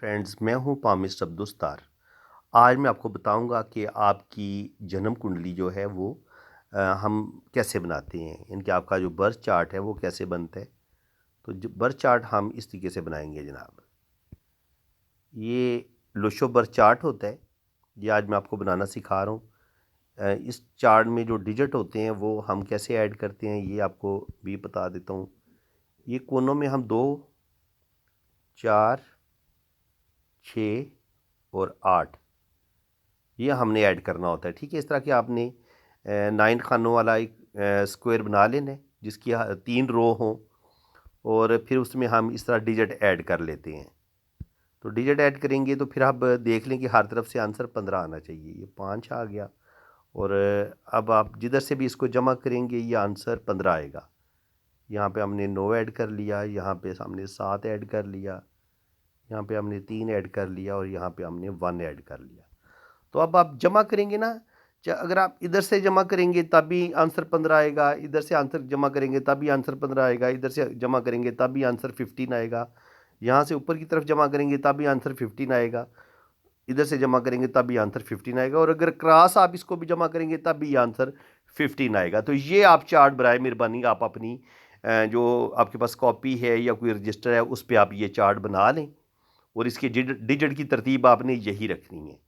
Friends, मैं हूं palmist Abdussattar. आज मैं आपको बताऊंगा कि आपकी जन्म कुंडली जो है वो हम कैसे बनाते हैं, यानी कि आपका जो बर्थ चार्ट है वो कैसे बनता है। तो जो बर्थ चार्ट हम इस तरीके से बनाएंगे जनाब। ये लोशो बर्थ चार्ट होता है, ये आज मैं आपको बनाना सिखा रहा हूँ। इस चार्ट में जो डिजिट होते हैं वो हम कैसे ऐड करते हैं ये आपको भी बता देता हूँ। ये कोनों में हम 2, 4, 6 और 8 ये हमने ऐड करना होता है। ठीक है, इस तरह के आपने 9 खानों वाला एक स्क्वायर बना लेना है जिसकी 3 रो हों, और फिर उसमें हम इस तरह डिजिट ऐड कर लेते हैं। तो डिजिट ऐड करेंगे तो फिर आप देख लें कि हर तरफ से आंसर 15 आना चाहिए। ये 5 आ गया, और अब आप जिधर से भी इसको जमा करेंगे ये आंसर 15 आएगा। यहाँ पे हमने 9 ऐड कर लिया, यहाँ पे हमने 7 ऐड कर लिया, यहाँ पे हमने 3 ऐड कर लिया, और यहाँ पे हमने 1 ऐड कर लिया। तो अब आप जमा करेंगे ना, अगर आप इधर से जमा करेंगे तब भी आंसर 15 आएगा, इधर से आंसर जमा करेंगे तब भी आंसर 15 आएगा, इधर से जमा करेंगे तब भी आंसर 15 आएगा, यहाँ से ऊपर की तरफ जमा करेंगे तब भी आंसर 15 आएगा, इधर से जमा करेंगे तब भी आंसर 15 आएगा, और अगर क्रॉस आप इसको भी जमा करेंगे तब भी आंसर 15 आएगा। तो ये आप चार्ट बराए मेहरबानी आप अपनी जो आपके पास कॉपी है या कोई रजिस्टर है उस पर आप ये चार्ट बना लें, और इसके डिजिट की तरतीब आपने यही रखनी है।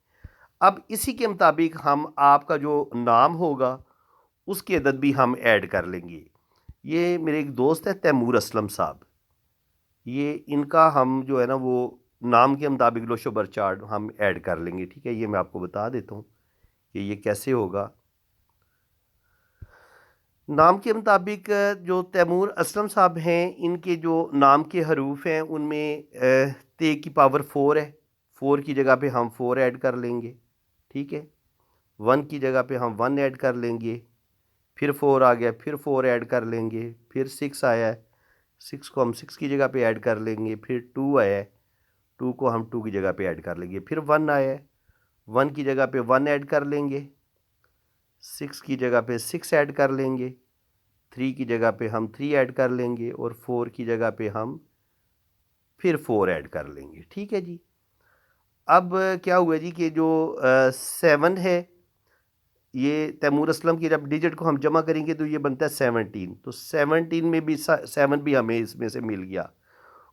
अब इसी के मुताबिक हम आपका जो नाम होगा उसकी अदद भी हम ऐड कर लेंगे। ये मेरे एक दोस्त हैं तैमूर असलम साहब, ये इनका हम जो है ना वो नाम के मुताबिक लोशो बर चार्ट हम ऐड कर लेंगे। ठीक है, ये मैं आपको बता देता हूँ कि ये कैसे होगा। नाम के मुताबिक जो तैमूर असलम साहब हैं इनके जो नाम के हरूफ हैं उनमें ते की पावर 4 है। 4 की जगह पे हम 4 ऐड कर लेंगे। ठीक है, 1 की जगह पे हम 1 ऐड कर लेंगे, फिर 4 आ गया, फिर 4 ऐड कर लेंगे, फिर 6 आया है, 6 को हम 6 की जगह पे ऐड कर लेंगे, फिर 2 आया है, 2 को हम 2 की जगह पे ऐड कर लेंगे, फिर 1 आया है, 1 की जगह पे 1 ऐड कर लेंगे, 6 की जगह पे 6 ऐड कर लेंगे, 3 की जगह पे हम 3 ऐड कर लेंगे, और 4 की जगह पे हम फिर 4 ऐड कर लेंगे। ठीक है जी। अब क्या हुआ जी कि जो 7 है, ये तैमूर असलम की जब डिजिट को हम जमा करेंगे तो ये बनता है 17। तो 17 में भी 7 भी हमें इसमें से मिल गया,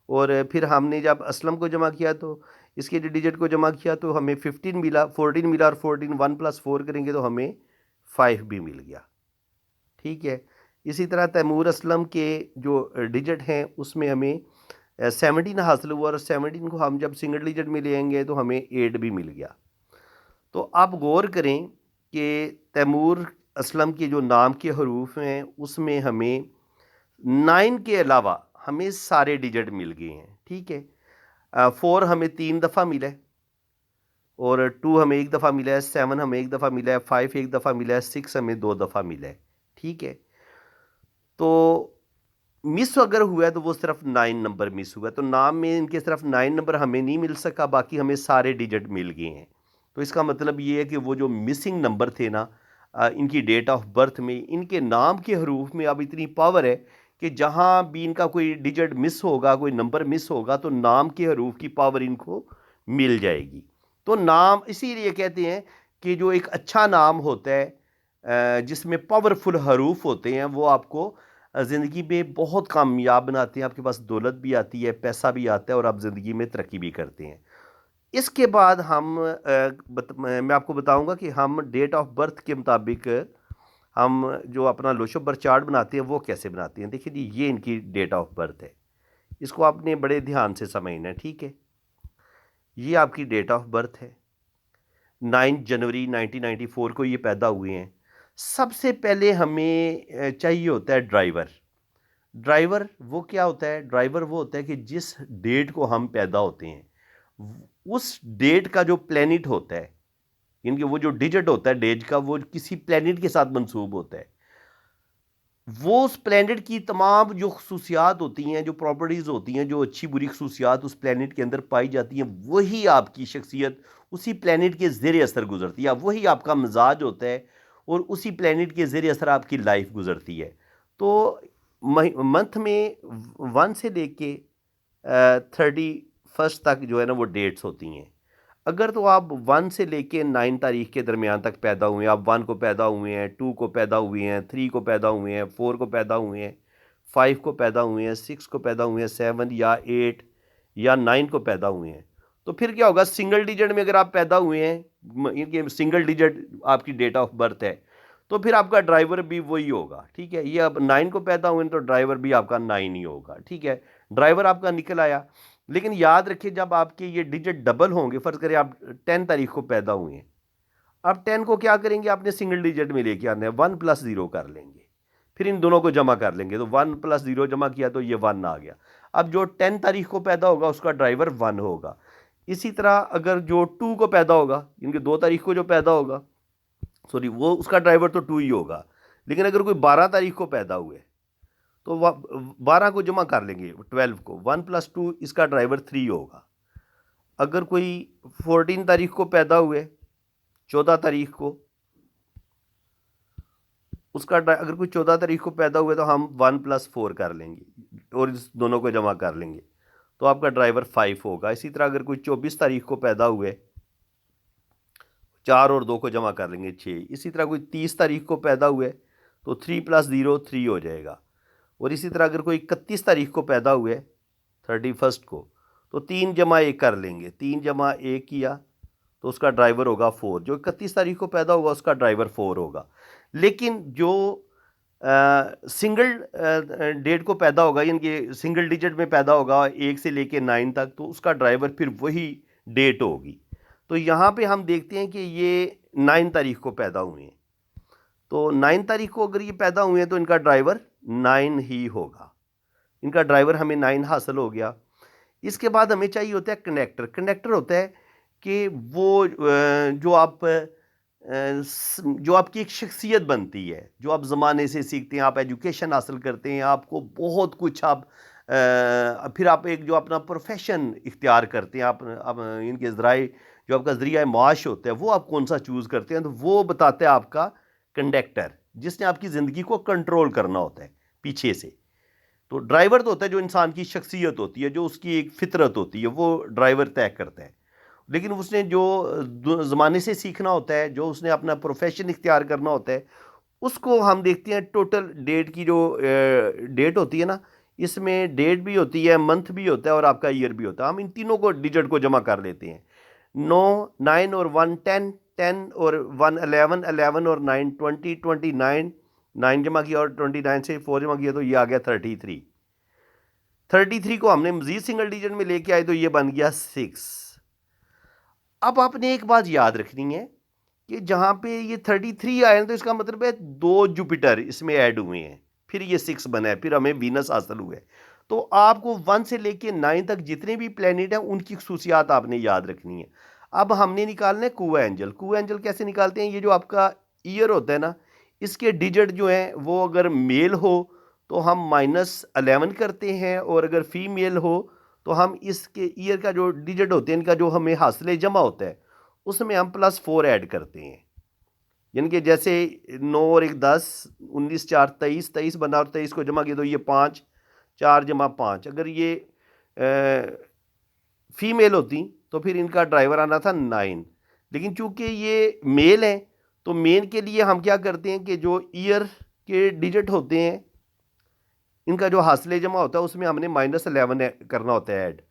और फिर हमने जब असलम को जमा किया तो इसके जो डिजिट को जमा किया तो हमें 15 मिला, 14 मिला, और 14 1 + 4 करेंगे तो हमें 5 भी मिल गया। ठीक है, इसी तरह तैमूर असलम के जो डिजिट हैं उसमें हमें 17 हासिल हुआ, और 17 को हम जब सिंगल डिजिट में लेंगे तो हमें 8 भी मिल गया। तो आप गौर करें कि तैमूर असलम के जो नाम के हरूफ हैं उसमें हमें 9 के अलावा हमें सारे डिजिट मिल गए हैं। ठीक है, 4 हमें 3 दफ़ा मिला है, और 2 हमें 1 दफ़ा मिला है, 7 हमें 1 दफ़ा मिला है, 5 1 दफ़ा मिला है, 6 हमें 2 दफ़ा मिला है। ठीक है, तो मिस अगर हुआ है तो वो सिर्फ 9 नंबर मिस हुआ है, तो नाम में इनके सिर्फ 9 नंबर हमें नहीं मिल सका, बाकी हमें सारे डिजिट मिल गए हैं। तो इसका मतलब ये है कि वो जो मिसिंग नंबर थे ना, इनकी डेट ऑफ बर्थ में इनके नाम के हरूफ में अब इतनी पावर है कि जहाँ भी इनका कोई डिजिट मिस होगा, कोई नंबर मिस होगा, तो नाम के हरूफ की पावर इनको मिल जाएगी। तो नाम इसीलिए कहते हैं कि जो एक अच्छा नाम होता है जिसमें पावरफुल हरूफ होते हैं वो आपको ज़िंदगी में बहुत कामयाब बनाते हैं। आपके पास दौलत भी आती है, पैसा भी आता है, और आप ज़िंदगी में तरक्की भी करते हैं। इसके बाद हम मैं आपको बताऊंगा कि हम डेट ऑफ बर्थ के मुताबिक हम जो अपना लोशो बर्थ चार्ट बनाते हैं वो कैसे बनाते हैं। देखिए जी, ये इनकी डेट ऑफ बर्थ है, इसको आपने बड़े ध्यान से समझना है। ठीक है, ये आपकी डेट ऑफ बर्थ है। 9 जनवरी 1994 को ये पैदा हुए हैं। सबसे पहले हमें चाहिए होता है ड्राइवर। ड्राइवर वो क्या होता है? ड्राइवर वो होता है कि जिस डेट को हम पैदा होते हैं उस डेट का जो प्लैनेट होता है, इनके वो जो डिजिट होता है डेट का, वो किसी प्लैनेट के साथ मंसूब होता है। वो उस प्लैनेट की तमाम जो खसूसियात होती हैं, जो प्रॉपर्टीज़ होती हैं, जो अच्छी बुरी खसूसियात उस प्लैनेट के अंदर पाई जाती हैं, वही आपकी शख्सियत उसी प्लैनेट के ज़ेर असर गुजरती है। वही आपका मिजाज होता है, और उसी प्लैनेट के ज़ेर असर आपकी लाइफ गुजरती है। तो मंथ में 1 से लेके 30 1 तक जो है ना वो डेट्स होती हैं। अगर तो आप 1 से लेके 9 तारीख के दरमियान तक पैदा हुए हैं, आप 1 को पैदा हुए हैं, 2 को पैदा हुए हैं, 3 को पैदा हुए हैं, 4 को पैदा हुए हैं, 5 को पैदा हुए हैं, 6 को पैदा हुए हैं, 7 या 8 या 9 को पैदा हुए हैं, तो फिर क्या होगा, सिंगल डिजिट में अगर आप पैदा हुए हैं, इनके सिंगल डिजिट आपकी डेट ऑफ बर्थ है, तो फिर आपका ड्राइवर भी वही होगा। ठीक है, ये अब 9 को पैदा हुए हैं तो ड्राइवर भी आपका 9 ही होगा। ठीक है, ड्राइवर आपका निकल आया। लेकिन याद रखिए, जब आपके ये डिजिट डबल होंगे, फर्ज करें आप 10 तारीख को पैदा हुए हैं, अब 10 को क्या करेंगे, आपने सिंगल डिजिट में लेके आना है, 1 + 0 कर लेंगे, फिर इन दोनों को जमा कर लेंगे, तो 1 + 0 जमा किया तो ये 1 आ गया। अब जो 10 तारीख को पैदा होगा उसका ड्राइवर 1 होगा। इसी तरह अगर जो 2 को पैदा होगा, इनके 2 तारीख को जो पैदा होगा, सॉरी, वो उसका ड्राइवर तो 2 ही होगा। लेकिन अगर कोई 12 तारीख को पैदा हुए तो 12 को जमा कर लेंगे 12 को, 1 + 2 इसका ड्राइवर 3 होगा। अगर कोई 14 तारीख को पैदा हुए, 14 तारीख को, उसका अगर कोई 14 तारीख को पैदा हुए तो हम 1 + 4 कर लेंगे और इस दोनों को जमा कर लेंगे, तो आपका ड्राइवर 5 होगा। इसी तरह अगर कोई 24 तारीख को पैदा हुए, 4 और 2 को जमा कर लेंगे 6। इसी तरह कोई 30 तारीख को पैदा हुए तो 3 + 0 3 हो जाएगा। और इसी तरह अगर कोई 31 तारीख को पैदा हुए, 31 को, तो 3 + 1 कर लेंगे, 3 + 1 किया तो उसका ड्राइवर होगा 4। जो 31 तारीख को पैदा होगा उसका ड्राइवर 4 होगा। लेकिन जो सिंगल डेट को पैदा होगा, यानी कि सिंगल डिजिट में पैदा होगा 1 से लेके 9 तक, तो उसका ड्राइवर फिर वही डेट होगी। तो यहाँ पे हम देखते हैं कि ये 9 तारीख को पैदा हुए हैं, तो 9 तारीख को अगर ये पैदा हुए हैं तो इनका ड्राइवर 9 ही होगा। इनका ड्राइवर हमें 9 हासिल हो गया। इसके बाद हमें चाहिए होता है कनेक्टर। कनेक्टर होता है कि वो जो आपकी एक शख्सियत बनती है, जो आप ज़माने से सीखते हैं, आप एजुकेशन हासिल करते हैं, आपको बहुत कुछ फिर आप एक जो अपना प्रोफेशन इख्तियार करते हैं, आप इनके ज़राए जो आपका ज़रिया माश होता है वो आप कौन सा चूज़ करते हैं, तो वो बताता है आपका कंडक्टर, जिसने आपकी ज़िंदगी को कंट्रोल करना होता है पीछे से। तो ड्राइवर तो होता है जो इंसान की शख्सियत होती है, जो उसकी एक फितरत होती है, वो ड्राइवर तय करता है। लेकिन उसने जो ज़माने से सीखना होता है, जो उसने अपना प्रोफेशन इख्तियार करना होता है, उसको हम देखते हैं टोटल डेट की जो डेट होती है ना, इसमें डेट भी होती है, मंथ भी होता है और आपका ईयर भी होता है। हम इन तीनों को डिजिट को जमा कर लेते हैं। 9 और 1 10, 10 और 1 11, 11 और 9 20, 29, 9 जमा किया और 29 से 4 जमा किया तो ये आ गया 33। 33 को हमने मजीद सिंगल डिजिट में लेके आए तो ये बन गया 6। अब आपने एक बात याद रखनी है कि जहाँ पे ये 33 आए हैं तो इसका मतलब है 2 जुपिटर इसमें ऐड हुए हैं, फिर ये 6 बना है, फिर हमें वीनस हासिल हुए। तो आपको 1 से लेके 9 तक जितने भी प्लेनेट हैं उनकी खसूसियात आपने याद रखनी है। अब हमने निकालना है कुआ एंजल। कुआ एंजल कैसे निकालते हैं, ये जो आपका ईयर होता है ना, इसके डिजिट जो हैं वो अगर मेल हो तो हम -11 करते हैं, और अगर फीमेल हो तो हम इसके ईयर का जो डिजिट होते हैं, इनका जो हमें हासिल जमा होता है, उसमें हम +4 ऐड करते हैं। यानी कि जैसे 9 और 1 10, 19 4 23, 23 बना और 23 को जमा किया तो ये 5, 4 जमा 5। अगर ये फीमेल होती तो फिर इनका ड्राइवर आना था 9। लेकिन चूंकि ये मेल हैं तो मेल के लिए हम क्या करते हैं कि जो ईयर के डिजिट होते हैं, इनका जो हासिल जमा होता है उसमें हमने -11 करना होता है ऐड।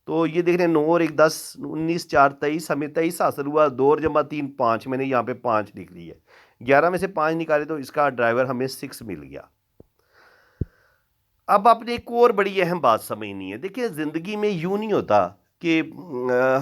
तो ये देख रहे हैं 9 और 1 10, 19 4 23, हमें 23 हासिल हुआ, 2 और जमा 3 5, मैंने यहाँ पे 5 लिख ली है। 11 में से 5 निकाले तो इसका ड्राइवर हमें 6 मिल गया। अब आपने एक और बड़ी अहम बात समझनी है। देखिए, ज़िंदगी में यूँ नहीं होता कि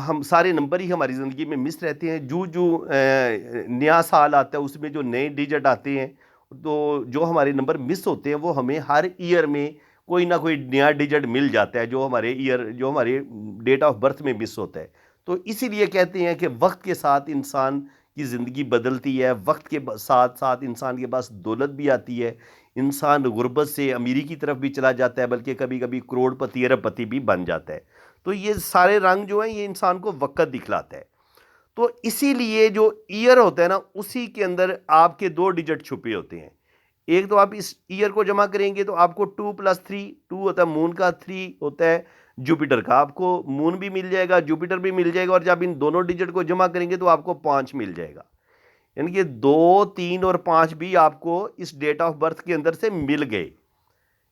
हम सारे नंबर ही हमारी ज़िंदगी में मिस रहते हैं। जो नया साल आता है उसमें जो नए डिजिट आते हैं, तो जो हमारे नंबर मिस होते हैं वो हमें हर ईयर में कोई ना कोई नया डिजिट मिल जाता है, जो हमारे डेट ऑफ बर्थ में मिस होता है। तो इसीलिए कहते हैं कि वक्त के साथ इंसान की ज़िंदगी बदलती है, वक्त के साथ साथ इंसान के पास दौलत भी आती है, इंसान गुर्बत से अमीरी की तरफ भी चला जाता है, बल्कि कभी कभी करोड़पति अरबपति भी बन जाता है। तो ये सारे रंग जो हैं ये इंसान को वक्त दिखलाता है। तो इसीलिए जो ईयर होता है ना, उसी के अंदर आपके 2 डिजिट छुपे होते हैं। एक तो आप इस ईयर को जमा करेंगे तो आपको 2 + 3, 2 होता है मून का, 3 होता है जुपिटर का, आपको मून भी मिल जाएगा, जुपिटर भी मिल जाएगा, और जब इन दोनों डिजिट को जमा करेंगे तो आपको 5 मिल जाएगा। यानी कि 2, 3 और 5 भी आपको इस डेट ऑफ बर्थ के अंदर से मिल गए।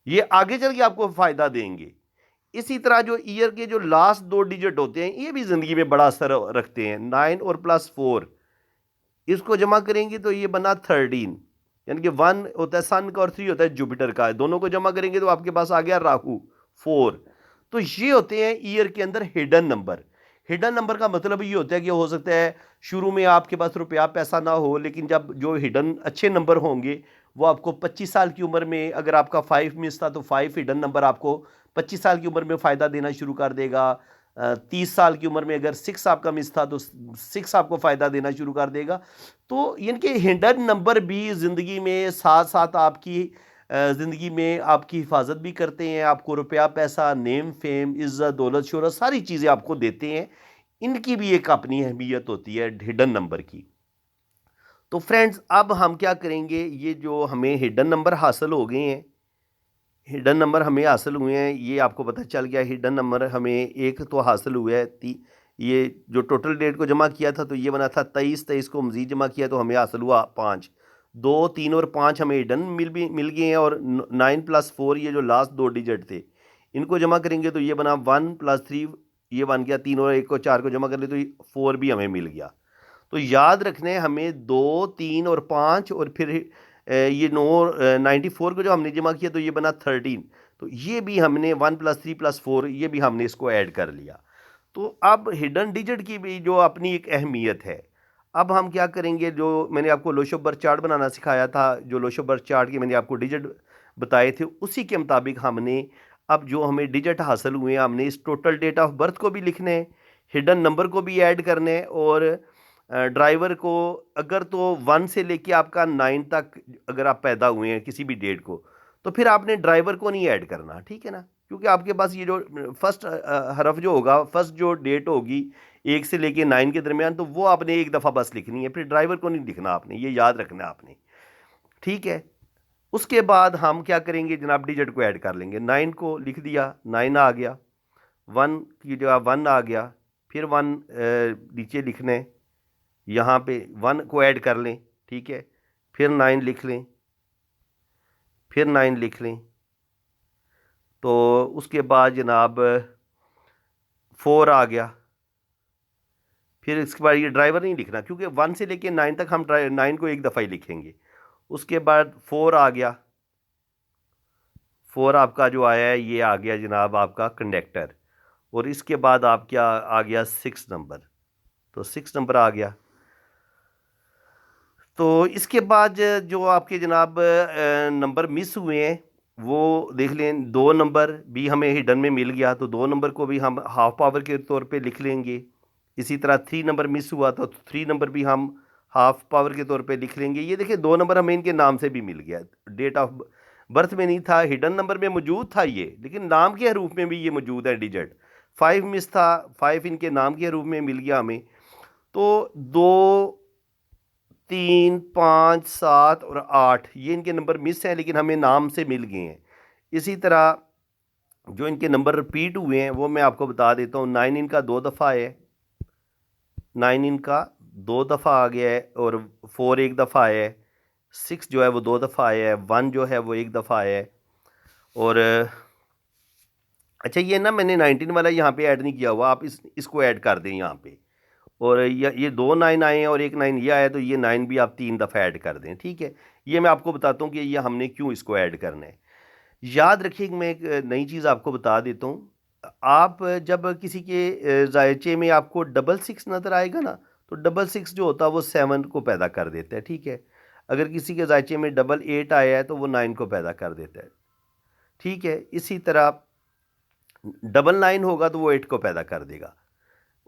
ये आगे चल के आपको फायदा देंगे। इसी तरह जो ईयर के जो लास्ट 2 डिजिट होते हैं ये भी जिंदगी में बड़ा असर रखते हैं। 9 और +4 इसको जमा करेंगे तो ये बना 13, यानी कि 1 होता है सन का और 3 होता है जुपिटर का, दोनों को जमा करेंगे तो आपके पास आ गया राहु 4। तो ये होते हैं ईयर के अंदर हिडन नंबर। हिडन नंबर का मतलब ये होता है कि हो सकता है शुरू में आपके पास रुपया पैसा ना हो, लेकिन जब जो हिडन अच्छे नंबर होंगे वो आपको 25 साल की उम्र में, अगर आपका 5 मिस था तो 5 हिडन नंबर आपको 25 साल की उम्र में फ़ायदा देना शुरू कर देगा। 30 साल की उम्र में अगर 6 आपका मिस था तो 6 आपको फ़ायदा देना शुरू कर देगा। तो इनके हिडन नंबर भी ज़िंदगी में साथ साथ आपकी ज़िंदगी में आपकी हिफाजत भी करते हैं, आपको रुपया पैसा, नेम फेम, इज़्ज़त दौलत शोहरत सारी चीज़ें आपको देते हैं। इनकी भी एक अपनी अहमियत होती है हिडन नंबर की। तो फ्रेंड्स अब हम क्या करेंगे, ये जो हमें हिडन नंबर हासिल हो गए हैं, हिडन नंबर हमें हासिल हुए हैं, ये आपको पता चल गया। हिडन नंबर हमें एक तो हासिल हुआ है, ये जो टोटल डेट को जमा किया था तो ये बना था 23 को मज़ीद जमा किया तो हमें हासिल हुआ 5। 2, 3 और 5 हमें हिडन मिल गए हैं, और 9 + 4 ये जो लास्ट 2 डिजिट थे इनको जमा करेंगे तो ये बना 1 + 3, ये बन गया 3 और 1 को 4 को जमा कर ले तो 4 भी हमें मिल गया। तो याद रखने हमें 2, 3 और 5, और फिर ये 94 को जो हमने जमा किया तो ये बना 13। तो ये भी हमने 1 + 3 + 4 ये भी हमने इसको ऐड कर लिया। तो अब हिडन डिजिट की भी जो अपनी एक अहमियत है। अब हम क्या करेंगे, जो मैंने आपको लोशो बर्थ चार्ट बनाना सिखाया था, जो लोशो बर्थ चार्ट के मैंने आपको डिजिट बताए थे उसी के मुताबिक हमने अब जो हमें डिजिट हासिल हुए हैं हमने इस टोटल डेट ऑफ बर्थ को भी लिखने हैं, हिडन नंबर को भी ऐड करने हैं, और ड्राइवर को अगर तो 1 से लेके आपका 9 तक अगर आप पैदा हुए हैं किसी भी डेट को, तो फिर आपने ड्राइवर को नहीं ऐड करना, ठीक है ना, क्योंकि आपके पास ये जो फर्स्ट हरफ जो होगा, फर्स्ट जो डेट होगी 1 से लेके 9 के दरमियान, तो वो आपने एक दफ़ा बस लिखनी है, फिर ड्राइवर को नहीं लिखना आपने, ये याद रखना आपने, ठीक है। उसके बाद हम क्या करेंगे जनाब, डिजिट को ऐड कर लेंगे। 9 को लिख दिया, 9 आ गया, 1 की जगह 1 आ गया, फिर 1 नीचे लिखने, यहाँ पे 1 को ऐड कर लें, ठीक है, फिर 9 लिख लें, फिर 9 लिख लें, तो उसके बाद जनाब 4 आ गया, फिर इसके बाद ये ड्राइवर नहीं लिखना क्योंकि 1 से लेके 9 तक हम 9 को एक दफ़ा ही लिखेंगे। उसके बाद 4 आ गया, 4 आपका जो आया है ये आ गया जनाब आपका कंडक्टर, और इसके बाद आप क्या आ गया 6 नंबर, तो 6 नंबर आ गया। तो इसके बाद जो आपके जनाब नंबर मिस हुए हैं वो देख लें। 2 नंबर भी हमें हिडन में मिल गया तो 2 नंबर को भी हम हाफ पावर के तौर पे लिख लेंगे। इसी तरह 3 नंबर मिस हुआ तो 3 नंबर भी हम हाफ पावर के तौर पे लिख लेंगे। ये देखिए 2 नंबर हमें इनके नाम से भी मिल गया, डेट ऑफ बर्थ में नहीं था, हिडन नंबर में मौजूद था ये, लेकिन नाम के हरूफ में भी ये मौजूद है डिजिट। 5 मिस था, 5 इनके नाम के हरूफ में मिल गया हमें। तो 2, 3, 5, 7 और 8 ये इनके नंबर मिस हैं लेकिन हमें नाम से मिल गए हैं। इसी तरह जो इनके नंबर रिपीट हुए हैं वो मैं आपको बता देता हूँ। 9 इनका 2 दफ़ा है, 9 इनका 2 दफ़ा आ गया है, और 4 एक दफ़ा आया है, 6 जो है वो 2 दफ़ा आया है, 1 जो है वो एक दफ़ा आया है। और अच्छा ये ना मैंने 19 वाला यहाँ पे ऐड नहीं किया हुआ, आप इसको ऐड कर दें यहाँ पे। और ये 2 9 आए हैं और एक 9 ये आया, तो ये 9 भी आप 3 दफ़ा ऐड कर दें, ठीक है। ये मैं आपको बताता हूँ कि ये हमने क्यों इसको ऐड करना है। याद रखिए कि मैं एक नई चीज़ आपको बता देता हूँ। आप जब किसी के जायचे में आपको 666 नज़र आएगा ना, तो 666 जो होता है वो 7 को पैदा कर देता है, ठीक है। अगर किसी के जायचे में 88 आया है तो वो 9 को पैदा कर देता है, ठीक है। इसी तरह 99 होगा तो वो 8 को पैदा कर देगा,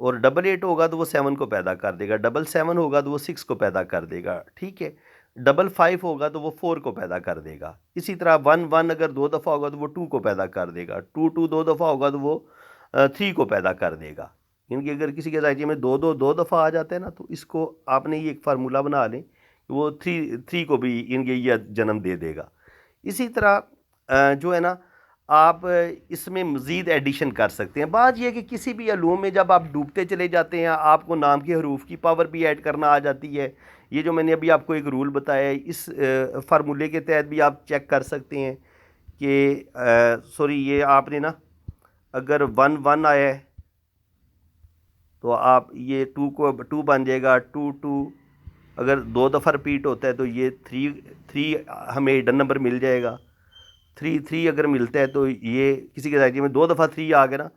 और 88 होगा तो वो 7 को पैदा कर देगा, 77 होगा तो वो 6 को पैदा कर देगा, ठीक है। 55 होगा तो वो 4 को पैदा कर देगा। इसी तरह 1 अगर 2 दफ़ा होगा तो वो 2 को पैदा कर देगा, 2 2 दफ़ा होगा तो वो 3 को पैदा कर देगा। इनकी अगर किसी के जायचे में 2 दफ़ा आ जाता है ना, तो इसको आपने ये एक फार्मूला बना लें, वो 3 को भी इनके ये जन्म दे देगा। इसी तरह जो है ना, आप इसमें मज़ीद एडिशन कर सकते हैं। बात यह है कि किसी भी अलूम में जब आप डूबते चले जाते हैं आपको नाम के हरूफ की पावर भी ऐड करना आ जाती है। ये जो मैंने अभी आपको एक रूल बताया है इस फार्मूले के तहत भी आप चेक कर सकते हैं कि सॉरी ये आपने ना अगर 1 1 आया है तो आप ये 2 को 2 बन जाएगा 2 2। अगर 2 दफ़ा रिपीट होता है तो ये 3 3 हमें हिडन नंबर मिल जाएगा। 3 3 अगर मिलता है तो ये किसी के जायजे में 2 दफ़ा 3 आ गया ना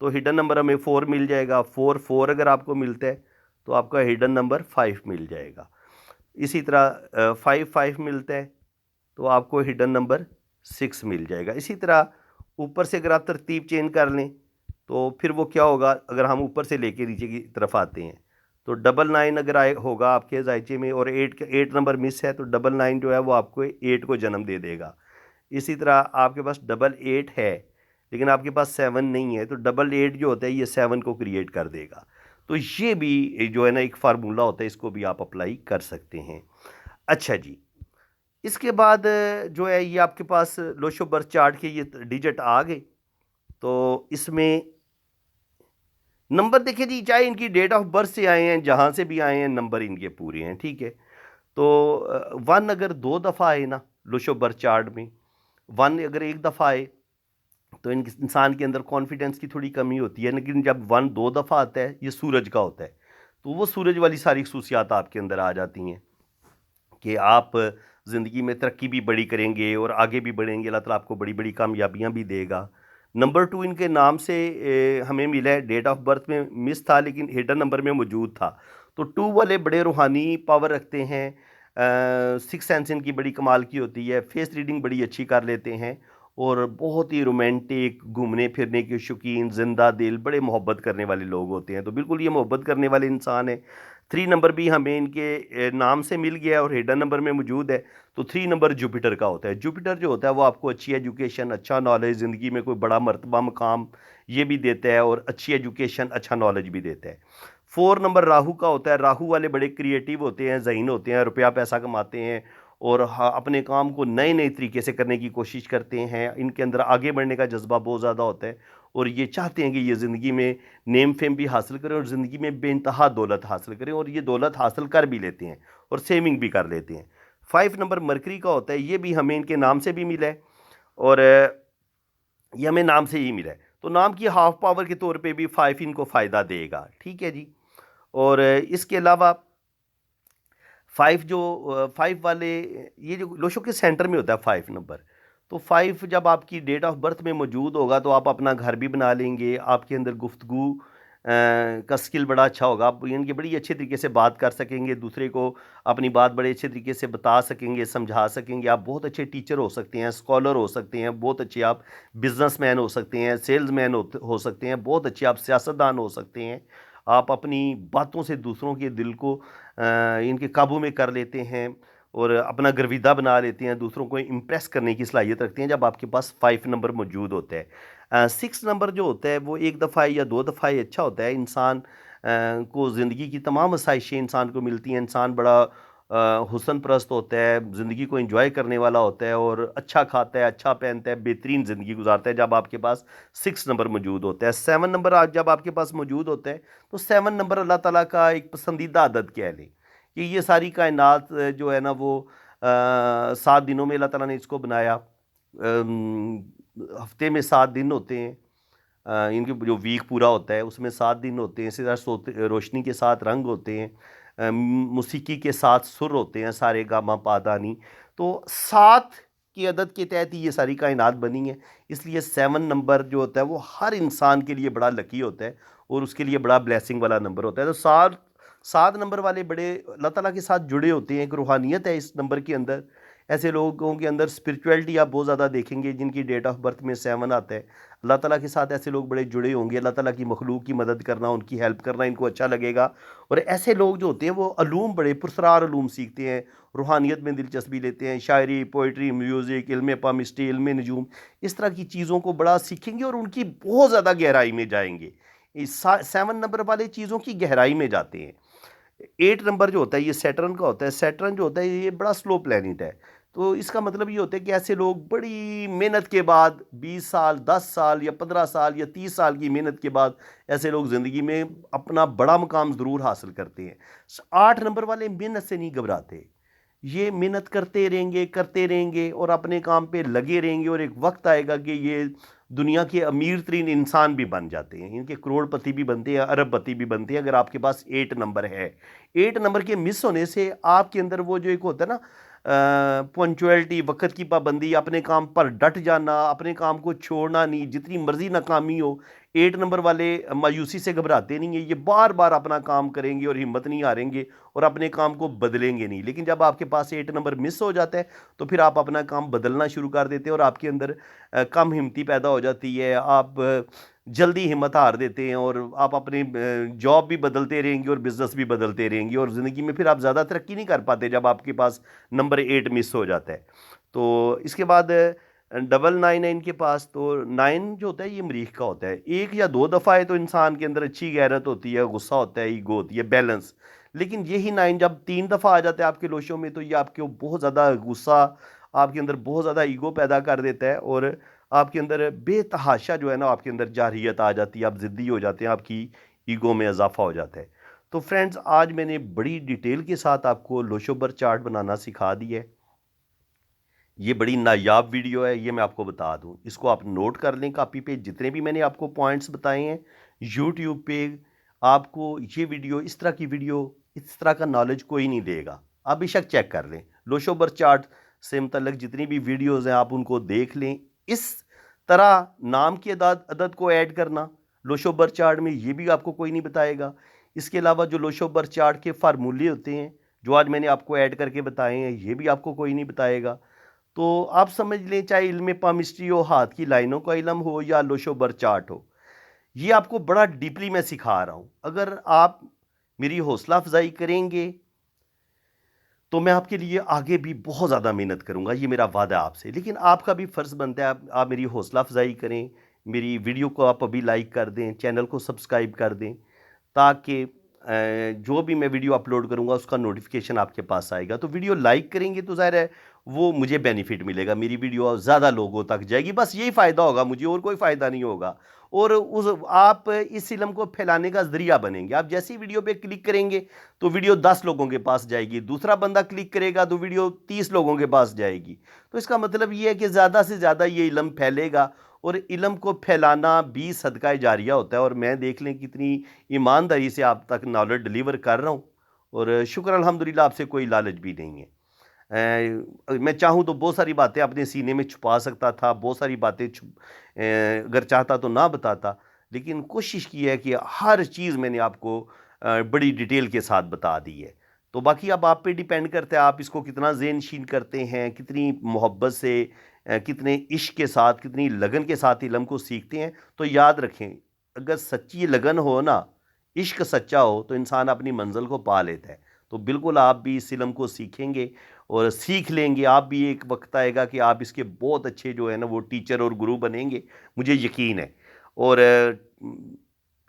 तो हिडन नंबर हमें 4 मिल जाएगा। 4 4 अगर आपको मिलता है तो आपका हिडन नंबर 5 मिल जाएगा। इसी तरह 5 5 मिलता है तो आपको हिडन नंबर 6 मिल जाएगा। इसी तरह ऊपर से अगर आप तरतीब चेंज कर लें तो फिर वो क्या होगा, अगर हम ऊपर से लेके नीचे की तरफ आते हैं तो 99 अगर आए होगा आपके जायचे में और 8 नंबर मिस है तो 99 जो है वो आपको 8 को जन्म दे देगा। इसी तरह आपके पास 88 है लेकिन आपके पास 7 नहीं है तो 88 जो होता है ये 7 को क्रिएट कर देगा। तो ये भी जो है ना एक फार्मूला होता है, इसको भी आप अप्लाई कर सकते हैं। अच्छा जी, इसके बाद जो है ये आपके पास लोशो बर्थ चार्ट के ये डिजिट आ गए। तो इसमें नंबर देखिए जी, चाहे इनकी डेट ऑफ बर्थ से आए हैं जहाँ से भी आए हैं नंबर इनके पूरे हैं, ठीक है। तो 1 अगर 2 दफ़ा आए ना लोशो बर्थ चार्ट में, 1 अगर 1 दफ़ा आए तो इंसान के अंदर कॉन्फिडेंस की थोड़ी कमी होती है। लेकिन जब 1 2 दफ़ा आता है ये सूरज का होता है तो वो सूरज वाली सारी खसूसियात आपके अंदर आ जाती हैं कि आप ज़िंदगी में तरक्की भी बड़ी करेंगे और आगे भी बढ़ेंगे। अल्लाह ताला आपको बड़ी बड़ी कामयाबियाँ भी देगा। नंबर 2 इनके नाम से हमें मिला है। डेट ऑफ बर्थ में मिस था लेकिन हिडन नंबर में मौजूद था। तो 2 वाले बड़े रूहानी पावर रखते हैं। सिक्स सेंस इनकी बड़ी कमाल की होती है। फेस रीडिंग बड़ी अच्छी कर लेते हैं और बहुत ही रोमांटिक, घूमने फिरने के शौकीन, जिंदा दिल, बड़े मोहब्बत करने वाले लोग होते हैं। तो बिल्कुल ये मोहब्बत करने वाले इंसान है। 3 नंबर भी हमें इनके नाम से मिल गया और हिडन नंबर में मौजूद है। तो 3 नंबर जुपिटर का होता है। जुपिटर जो होता है वो आपको अच्छी एजुकेशन, अच्छा नॉलेज, ज़िंदगी में कोई बड़ा मर्तबा मकाम ये भी देता है और अच्छी एजुकेशन, अच्छा नॉलेज भी देता है। 4 नंबर राहु का होता है। राहु वाले बड़े क्रिएटिव होते हैं, ज़हीन होते हैं, रुपया पैसा कमाते हैं और हाँ अपने काम को नए नए तरीके से करने की कोशिश करते हैं। इनके अंदर आगे बढ़ने का जज्बा बहुत ज़्यादा होता है और ये चाहते हैं कि ये ज़िंदगी में नेम फेम भी हासिल करें और ज़िंदगी में बेइंतहा दौलत हासिल करें और ये दौलत हासिल कर भी लेते हैं और सेविंग भी कर लेते हैं। 5 नंबर मरकरी का होता है। ये भी हमें इनके नाम से भी मिला है और ये हमें नाम से ही मिला है। तो नाम की हाफ पावर के तौर पे भी 5 इनको फ़ायदा देगा, ठीक है जी। और इसके अलावा 5 जो 5 वाले ये जो लोशो के सेंटर में होता है 5 नंबर। तो 5 जब आपकी डेट ऑफ बर्थ में मौजूद होगा तो आप अपना घर भी बना लेंगे। आपके अंदर गुफ्तगू का स्किल बड़ा अच्छा होगा। आप इनके बड़ी अच्छे तरीके से बात कर सकेंगे, दूसरे को अपनी बात बड़े अच्छे तरीके से बता सकेंगे, समझा सकेंगे। आप बहुत अच्छे टीचर हो सकते हैं, स्कॉलर हो सकते हैं, बहुत अच्छे आप बिजनेसमैन हो सकते हैं, सेल्समैन हो सकते हैं, बहुत अच्छे आप सियासतदान हो सकते हैं। आप अपनी बातों से दूसरों के दिल को इनके काबू में कर लेते हैं और अपना गर्विदा बना लेते हैं, दूसरों को इम्प्रेस करने की सलाहियत रखते हैं जब आपके पास 5 नंबर मौजूद होता है। 6 नंबर जो होता है वो 1 दफ़ा या 2 दफ़ा ही अच्छा होता है। इंसान को ज़िंदगी की तमाम आसाइशें इंसान को मिलती हैं। इंसान बड़ा हुस्न परस्त होता है, ज़िंदगी को एंजॉय करने वाला होता है और अच्छा खाता है, अच्छा पहनता है, बेहतरीन ज़िंदगी गुजारता है जब आपके पास 6 नंबर मौजूद होता है। 7 नंबर आज जब आपके पास मौजूद होता है तो 7 नंबर अल्लाह ताला का एक पसंदीदा अदद कह लें कि ये सारी कायनात जो है ना वो 7 दिनों में अल्लाह ताला ने इसको बनाया। हफ्ते में 7 दिन होते हैं। इनके जो वीक पूरा होता है उसमें 7 दिन होते हैं। इसी तरह सोते रोशनी के साथ रंग होते हैं, मौसीकी के साथ सुर होते हैं, सारे गामा पादानी। तो 7 की अदद के तहत ही ये सारी कायनात बनी है। इसलिए 7 नंबर जो होता है वो हर इंसान के लिए बड़ा लकी होता है और उसके लिए बड़ा ब्लेसिंग वाला नंबर होता है। तो 7 नंबर वाले बड़े अल्लाह ताला के साथ जुड़े होते हैं। एक रूहानियत है इस नंबर के अंदर। ऐसे लोगों के अंदर स्पिरिचुअलिटी आप बहुत ज़्यादा देखेंगे जिनकी डेट ऑफ बर्थ में 7 आता है। अल्लाह ताला के साथ ऐसे लोग बड़े जुड़े होंगे। अल्लाह ताला की मखलूक की मदद करना, उनकी हेल्प करना इनको अच्छा लगेगा। और ऐसे लोग जो होते हैं वो अलूम बड़े पुरस्रार अलूम सीखते हैं, रूहानियत में दिलचस्पी लेते हैं, शायरी, पोइट्री, म्यूज़िक, इल्म पामिस्ट्री, इल्म नजूम, इस तरह की चीज़ों को बड़ा सीखेंगे और उनकी बहुत ज़्यादा गहराई में जाएंगे। इस 7 नंबर वाले चीज़ों की गहराई में जाते हैं। 8 नंबर जो होता है ये सैटर्न का होता है। सैटर्न जो होता है ये बड़ा स्लो प्लैनेट है। तो इसका मतलब ये होता है कि ऐसे लोग बड़ी मेहनत के बाद 20 साल 10 साल या 15 साल या 30 साल की मेहनत के बाद ऐसे लोग ज़िंदगी में अपना बड़ा मुकाम ज़रूर हासिल करते हैं। 8 नंबर वाले मेहनत से नहीं घबराते, ये मेहनत करते रहेंगे और अपने काम पे लगे रहेंगे और एक वक्त आएगा कि ये दुनिया के अमीर तरीन इंसान भी बन जाते हैं, इनके करोड़पति भी बनते हैं, अरबपति भी बनते हैं अगर आपके पास 8 नंबर है। 8 नंबर के मिस होने से आपके अंदर वो जो एक होता है ना पंक्चुअलिटी, वक्त की पाबंदी, अपने काम पर डट जाना, अपने काम को छोड़ना नहीं, जितनी मर्जी नाकामी हो, 8 नंबर वाले मायूसी से घबराते नहीं है, ये बार बार अपना काम करेंगे और हिम्मत नहीं हारेंगे और अपने काम को बदलेंगे नहीं। लेकिन जब आपके पास 8 नंबर मिस हो जाता है तो फिर आप अपना काम बदलना शुरू कर देते हैं और आपके अंदर कम हिम्मती पैदा हो जाती है, आप जल्दी हिम्मत हार देते हैं और आप अपनी जॉब भी बदलते रहेंगे और बिजनेस भी बदलते रहेंगे और ज़िंदगी में फिर आप ज़्यादा तरक्की नहीं कर पाते जब आपके पास नंबर 8 मिस हो जाता है। तो इसके बाद 999 के पास, तो 9 जो होता है ये मरीख का होता है, एक या दो दफ़ा है तो इंसान के अंदर अच्छी गैरत होती है, गुस्सा होता है, ईगो होती है, बैलेंस। लेकिन यही 9 जब 3 दफ़ा आ जाता है आपके लोशों में तो ये आपके बहुत ज़्यादा गुस्सा, आपके अंदर बहुत ज़्यादा ईगो पैदा कर देता है और आपके अंदर बेतहाशा जो है ना आपके अंदर जारहियत आ जाती है, आप ज़िद्दी हो जाते हैं, आपकी ईगो में इजाफा हो जाता है। तो फ्रेंड्स, आज मैंने बड़ी डिटेल के साथ आपको लोशोबर चार्ट बनाना सिखा दिया है। ये बड़ी नायाब वीडियो है, ये मैं आपको बता दूं, इसको आप नोट कर लें कापी पे। जितने भी मैंने आपको पॉइंट्स बताए हैं यूट्यूब पे, आपको ये वीडियो, इस तरह की वीडियो, इस तरह का नॉलेज कोई नहीं देगा। आप बेशक चेक कर लें, लोशोबर चार्ट से मुतल्लिक जितनी भी वीडियोज़ हैं आप उनको देख लें। इस तरह नाम की अदद को ऐड करना लोशोबर चार्ट में, ये भी आपको कोई नहीं बताएगा। इसके अलावा जो लोशोबर चार्ट के फार्मूले होते हैं जो आज मैंने आपको ऐड करके बताए हैं, ये भी आपको कोई नहीं बताएगा। तो आप समझ लें, चाहे इल्म पामिस्ट्री हो, हाथ की लाइनों का इल्म हो या लोशोबर चार्ट हो, ये आपको बड़ा डीपली मैं सिखा रहा हूँ। अगर आप मेरी हौसला अफजाई करेंगे तो मैं आपके लिए आगे भी बहुत ज़्यादा मेहनत करूँगा, ये मेरा वादा है आपसे। लेकिन आपका भी फ़र्ज़ बनता है आप मेरी हौसला अफजाई करें, मेरी वीडियो को आप अभी लाइक कर दें, चैनल को सब्सक्राइब कर दें, ताकि जो भी मैं वीडियो अपलोड करूँगा उसका नोटिफिकेशन आपके पास आएगा। तो वीडियो लाइक करेंगे तो ज़ाहिर है वो मुझे बेनिफिट मिलेगा, मेरी वीडियो ज़्यादा लोगों तक जाएगी, बस यही फ़ायदा होगा मुझे, और कोई फ़ायदा नहीं होगा। और उस आप इस इल्म को फैलाने का ज़रिया बनेंगे। आप जैसी वीडियो पे क्लिक करेंगे तो वीडियो 10 लोगों के पास जाएगी, दूसरा बंदा क्लिक करेगा तो वीडियो 30 लोगों के पास जाएगी। तो इसका मतलब ये है कि ज़्यादा से ज़्यादा ये इल्म फैलेगा और इल्म को फैलाना भी सदका जारिया होता है। और मैं देख लें कितनी ईमानदारी से आप तक नॉलेज डिलीवर कर रहा हूँ और शुक्र अल्हम्दुलिल्लाह आपसे कोई लालच भी नहीं है। मैं चाहूँ तो बहुत सारी बातें अपने सीने में छुपा सकता था, बहुत सारी बातें अगर चाहता तो ना बताता, लेकिन कोशिश की है कि हर चीज़ मैंने आपको बड़ी डिटेल के साथ बता दी है। तो बाकी अब आप पे डिपेंड करता है, आप इसको कितना ज़हनशीन करते हैं, कितनी मोहब्बत से, कितने इश्क के साथ, कितनी लगन के साथ इल्म को सीखते हैं। तो याद रखें, अगर सच्ची लगन हो ना, इश्क सच्चा हो, तो इंसान अपनी मंजिल को पा लेता है। तो बिल्कुल आप भी इस इल्म को सीखेंगे और सीख लेंगे, आप भी एक वक्त आएगा कि आप इसके बहुत अच्छे जो है ना वो टीचर और गुरु बनेंगे, मुझे यकीन है। और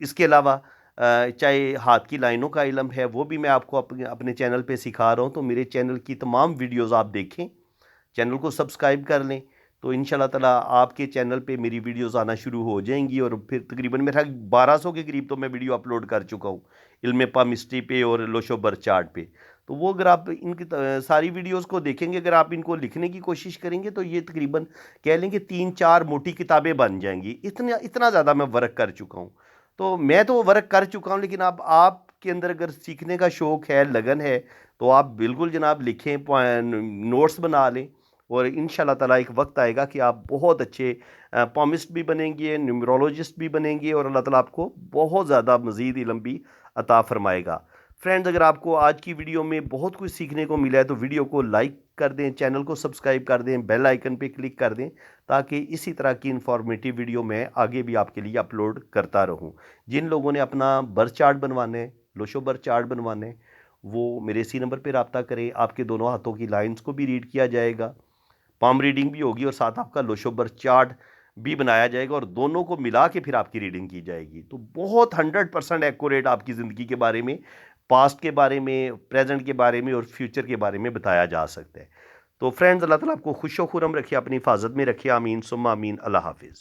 इसके अलावा चाहे हाथ की लाइनों का इल्म है वो भी मैं आपको अपने अपने चैनल पे सिखा रहा हूँ। तो मेरे चैनल की तमाम वीडियोज़ आप देखें, चैनल को सब्सक्राइब कर लें, तो इंशाल्लाह ताला आपके चैनल पे मेरी वीडियोज़ आना शुरू हो जाएंगी। और फिर तकरीबन मेरा 1200 के करीब तो मैं वीडियो अपलोड कर चुका हूँ इल्म पामिस्ट्री पे और लोशोबर चार्ट पे। तो वो अगर आप इनकी सारी वीडियोज़ को देखेंगे, अगर आप इनको लिखने की कोशिश करेंगे तो ये तकरीबन कह लें कि 3-4 मोटी किताबें बन जाएंगी। इतना इतना ज़्यादा मैं वर्क कर चुका हूँ। तो मैं तो वर्क कर चुका हूँ, लेकिन आप आपके अंदर अगर सीखने का शौक़ है, लगन है, तो आप बिल्कुल जनाब लिखें, नोट्स बना लें और इंशाल्लाह ताला एक वक्त आएगा कि आप बहुत अच्छे पामिस्ट भी बनेंगे, न्यूमरोलॉजिस्ट भी बनेंगे और अल्लाह ताला आपको बहुत ज़्यादा मज़ीद इल्म भी अता फ़रमाएगा। फ्रेंड्स, अगर आपको आज की वीडियो में बहुत कुछ सीखने को मिला है तो वीडियो को लाइक कर दें, चैनल को सब्सक्राइब कर दें, बेल आइकन पे क्लिक कर दें, ताकि इसी तरह की इन्फॉर्मेटिव वीडियो मैं आगे भी आपके लिए अपलोड करता रहूं। जिन लोगों ने अपना बर्थ चार्ट बनवाने, लोशोबर चार्ट बनवाने, वो मेरे इसी नंबर पर रब्ता करें। आपके दोनों हाथों की लाइन्स को भी रीड किया जाएगा, पाम रीडिंग भी होगी और साथ आपका लोशोबर चार्ट भी बनाया जाएगा और दोनों को मिला के फिर आपकी रीडिंग की जाएगी। तो बहुत 100% एक्यूरेट आपकी ज़िंदगी के बारे में, पास्ट के बारे में, प्रेजेंट के बारे में और फ्यूचर के बारे में बताया जा सकता है। तो फ्रेंड्स, अल्लाह ताला आपको खुश व खुरम रखे, अपनी हिफाजत में रखे। आमीन सुम्मा आमीन। अल्लाह हाफिज़।